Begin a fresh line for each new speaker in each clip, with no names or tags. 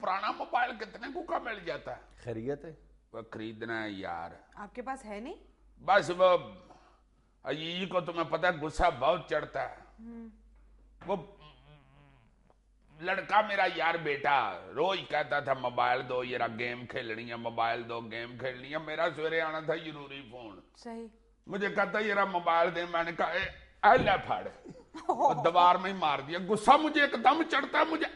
पुराना मोबाइल कितने को का मिल जाता है?
खैरियत है?
वो खरीदना है यार।
आपके पास है नहीं?
बस वो अजीज को तुम्हें पता है गुस्सा बहुत चढ़ता है। वो लड़का मेरा यार बेटा रोज कहता था मोबाइल दो यार, गेम खेलनी है, मोबाइल दो गेम खेलनी है। मेरा सवेरे आना था जरूरी फोन,
सही
मुझे कहता यार मोबाइल दे। मैंने कहा ले फड़, और दीवार में ही मार दिया। गुस्सा मुझे एकदम चढ़ता है, मुझे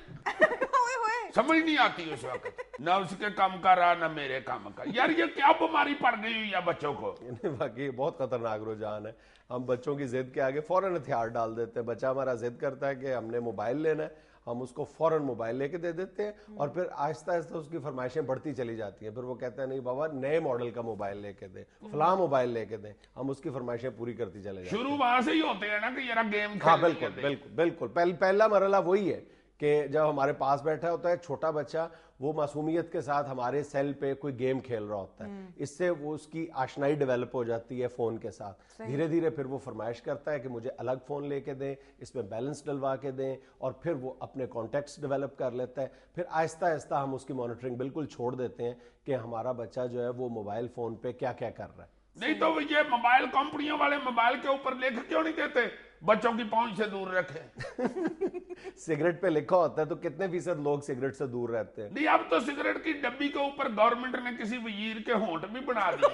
समझ नहीं आती उस वक्त, ना उसके काम का रहा ना मेरे काम का। यार ये क्या बीमारी पड़ गई हुई है बच्चों को?
वाकई बहुत खतरनाक रुझान है। हम बच्चों की जिद के आगे फौरन हथियार डाल देते हैं। बच्चा हमारा जिद करता है कि हमने मोबाइल लेना है, हम उसको फौरन मोबाइल लेके दे देते हैं और फिर आहिस्ता आहिस्ता उसकी फरमाइशें बढ़ती चली जाती हैं। फिर वो कहता है नहीं बाबा नए मॉडल का मोबाइल लेके दे, फलां मोबाइल लेके दे। हम उसकी फरमाइशें पूरी करती चले जाते हैं।
शुरू वहां से ही होते हैं ना कि यार गेम खेल।
हाँ बिल्कुल बिल्कुल बिल्कुल। पहला मरहला वही है कि जब हमारे पास बैठा होता है छोटा बच्चा, वो मासूमियत के साथ हमारे सेल पे कोई गेम खेल रहा होता है, इससे वो उसकी आशनाई डेवलप हो जाती है फोन के साथ। धीरे धीरे फिर वो फरमाइश करता है कि मुझे अलग फोन लेके दें, इसमें बैलेंस डलवा के दें, और फिर वो अपने कॉन्टेक्ट्स डेवलप कर लेता है। फिर आहिस्ता आहिस्ता हम उसकी मॉनिटरिंग बिल्कुल छोड़ देते हैं कि हमारा बच्चा जो है वो मोबाइल फोन पे क्या क्या कर रहा है।
नहीं तो ये मोबाइल कंपनियों वाले मोबाइल के ऊपर लेख क्यों नहीं देते बच्चों की पहुंच से दूर रखे?
सिगरेट पे लिखा होता है तो कितने फीसद लोग सिगरेट से दूर रहते हैं?
नहीं, अब तो सिगरेट की डब्बी के ऊपर गवर्नमेंट ने किसी वजीर के होंठ भी बना दिए।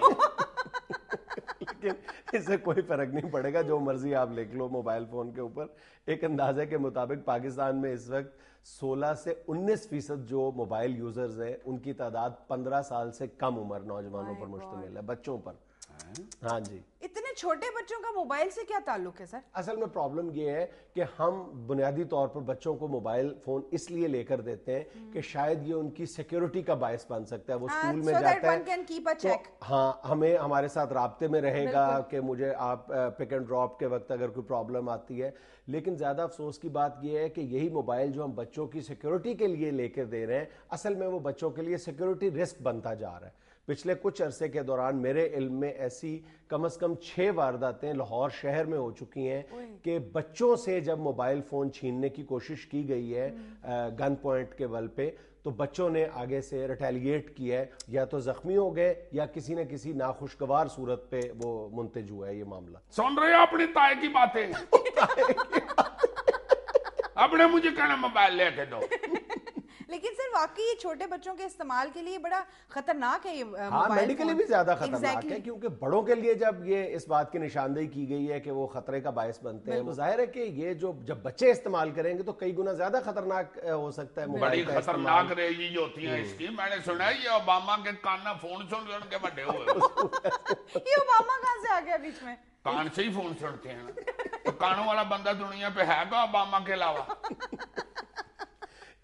लेकिन इससे कोई फर्क नहीं पड़ेगा, जो मर्जी आप लिख लो मोबाइल फोन के ऊपर। एक अंदाजे के मुताबिक पाकिस्तान में इस वक्त 16 से 19% जो मोबाइल यूजर्स हैं उनकी तादाद 15 साल से कम उम्र नौजवानों पर मुश्तमिल है, बच्चों पर। हाँ जी।
इतने छोटे बच्चों का मोबाइल से क्या ताल्लुक है सर?
असल में प्रॉब्लम ये है कि हम बुनियादी तौर पर बच्चों को मोबाइल फोन इसलिए लेकर देते हैं कि शायद ये उनकी सिक्योरिटी का बायस बन सकता है। वो स्कूल में जाता है तो हाँ हमें हमारे साथ राब्ते में रहेगा कि मुझे आप पिक एंड ड्रॉप के वक्त अगर कोई प्रॉब्लम आती है। लेकिन ज्यादा अफसोस की बात यह है कि यही मोबाइल जो हम बच्चों की सिक्योरिटी के लिए लेकर दे रहे हैं, असल में वो बच्चों के लिए सिक्योरिटी रिस्क बनता जा रहा है। पिछले कुछ अरसे के दौरान मेरे इल्म में ऐसी कम से कम 6 वारदातें लाहौर शहर में हो चुकी हैं कि बच्चों से जब मोबाइल फोन छीनने की कोशिश की गई है गन पॉइंट के बल पे, तो बच्चों ने आगे से रिटेलिएट किया है, या तो जख्मी हो गए या किसी न किसी नाखुशगवार सूरत पे वो मुंतज हुआ है ये मामला।
सुन रहे हो अपनी ताए की बातें? अपने मुझे कहना मोबाइल लेके दो।
लेकिन सर वाकई छोटे बच्चों के इस्तेमाल के लिए बड़ा खतरनाक है ये मोबाइल।
हाँ मेडिकली भी ज्यादा खतरनाक है, क्योंकि बड़ों के लिए जब ये इस बात की निशानदेही की गई है कि वो खतरे का बायस बनते हैं, तो जाहिर है कि ये जो जब बच्चे इस्तेमाल करेंगे तो कई गुना ज्यादा खतरनाक हो सकता है।
बड़ी खतरनाक रेंज होती है इसकी। मैंने सुना है ये ओबामा के कान ना फोन सुन के बड़े हुए।
ये ओबामा कहां से आ गया बीच में?
कान से ही फोन सुनते हैं, तो कानों वाला बंदा दुनिया पे है का ओबामा के अलावा?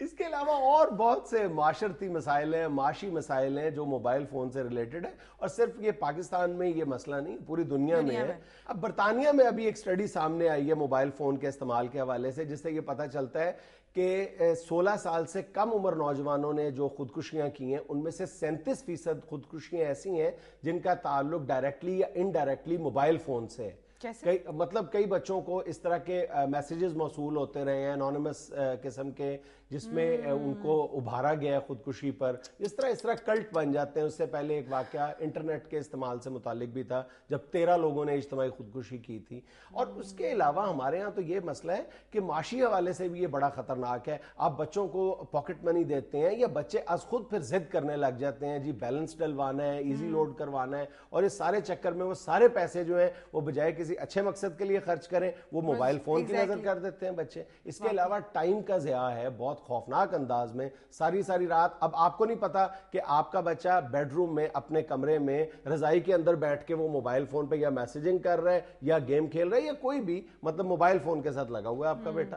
इसके अलावा और बहुत से माशरती मसाइल हैं, माशी मसाइल हैं जो मोबाइल फ़ोन से रिलेटेड है, और सिर्फ ये पाकिस्तान में ये मसला नहीं पूरी दुनिया में है। अब बरतानिया में अभी एक स्टडी सामने आई है मोबाइल फ़ोन के इस्तेमाल के हवाले से, जिससे ये पता चलता है कि 16 साल से कम उम्र नौजवानों ने जो खुदकुशियां की हैं उनमें से 37% खुदकुशियां ऐसी हैं जिनका ताल्लुक डायरेक्टली या इनडायरेक्टली मोबाइल फ़ोन से है। कई बच्चों को इस तरह के मैसेजेस मौसूल होते रहे हैं एनोनिमस किस्म के, जिसमें उनको उभारा गया है खुदकुशी पर। इस तरह कल्ट बन जाते हैं। उससे पहले एक वाकया इंटरनेट के इस्तेमाल से मुतालिक भी था जब 13 लोगों ने इज्तिमाई खुदकुशी की थी। और उसके अलावा हमारे यहाँ तो ये मसला है कि माशी हवाले से भी ये बड़ा खतरनाक है। आप बच्चों को पॉकेट मनी देते हैं या बच्चे आज खुद फिर जिद करने लग जाते हैं, जी बैलेंस डलवाना है, ईजी लोड करवाना है, और इस सारे चक्कर में वो सारे पैसे जो हैं वो बजाय किसी अच्छे मकसद के लिए खर्च करें वो मोबाइल फोन की नजर कर देते हैं बच्चे। इसके अलावा टाइम का ज़िया है बहुत खौफनाक अंदाज में। सारी रात, अब आपको नहीं पता कि आपका बच्चा बेडरूम में अपने कमरे में रजाई के अंदर बैठ के वो मोबाइल फोन पे या मैसेजिंग कर रहा है या गेम खेल रहा है या कोई भी मतलब मोबाइल फोन के साथ लगा हुआ है आपका बेटा।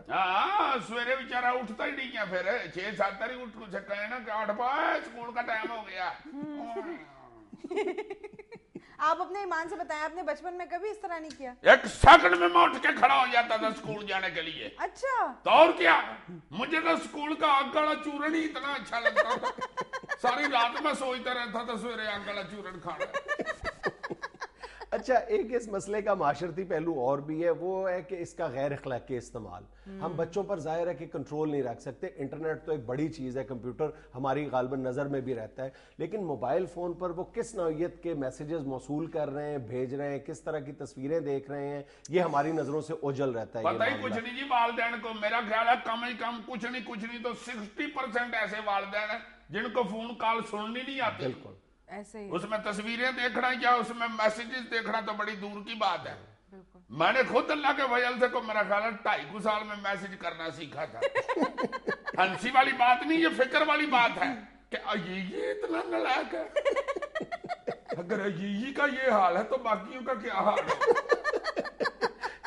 सवेरे बेचारा उठता ही नहीं है, फिर 6-7 तारीख उठ सके ना कि 8 बजे स्कूल का टाइम हो गया।
आप अपने ईमान से बताएं, आपने बचपन में कभी इस तरह नहीं किया?
1 सेकंड में मैं उठ के खड़ा हो जाता था स्कूल जाने के लिए।
अच्छा,
तो और क्या, मुझे तो स्कूल का आग वाला चूरन ही इतना अच्छा लगता था। सारी रात में सोचता रहता था सवेरे आग वाला चूरन खाना।
अच्छा, एक इस मसले का माशरती पहलू और भी है, वो है कि इसका गैर अखलाकी इस्तेमाल। हम बच्चों पर जाहिर है कि कंट्रोल नहीं रख सकते। इंटरनेट तो एक बड़ी चीज़ है, कंप्यूटर हमारी गालबन नज़र में भी रहता है, लेकिन मोबाइल फ़ोन पर वो किस नौइयत के मैसेजेस मौसूल कर रहे हैं, भेज रहे हैं, किस तरह की तस्वीरें देख रहे हैं, ये हमारी नज़रों से ओझल रहता है।
पता ही कुछ नहीं जी वालिदैन को। मेरा ख्याल है कम ही कम कुछ नहीं तो 60% ऐसे वालिदैन हैं जिनको फोन कॉल सुननी नहीं आती।
बिल्कुल
ऐसे ही
उसमें तस्वीरें देखना या उसमें मैसेजेस देखना तो बड़ी दूर की बात है। मैंने खुद अल्लाह के वजल से को मेरा ख्याल है 2.5 साल में मैसेज करना सीखा था। हंसी वाली बात नहीं, ये फिक्र वाली बात है कि ये इतना नालायक है। अगर ये का ये हाल है तो बाकियों का क्या हाल है।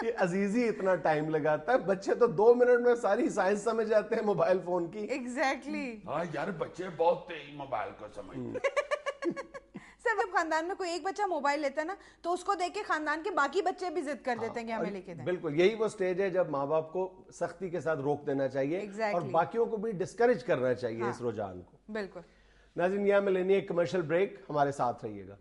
ये अजीजी इतना टाइम लगाता है, बच्चे तो 2 मिनट में सारी साइंस समझ जाते हैं मोबाइल फोन की।
एग्जैक्टली।
हाँ यार, बच्चे बहुत तेज मोबाइल को समझते हैं।
सर जब खानदान में कोई एक बच्चा मोबाइल लेता है ना, तो उसको देख के खानदान के बाकी बच्चे भी जिद कर देते हैं कि हमें लेके दें।
बिल्कुल, यही वो स्टेज है जब माँ बाप को सख्ती के साथ रोक देना चाहिए।
Exactly.
और बाकियों को भी डिस्करेज करना चाहिए इस रुझान को।
बिल्कुल।
नाज़रीन, यहाँ में लेनी है कमर्शियल ब्रेक, हमारे साथ रहिएगा।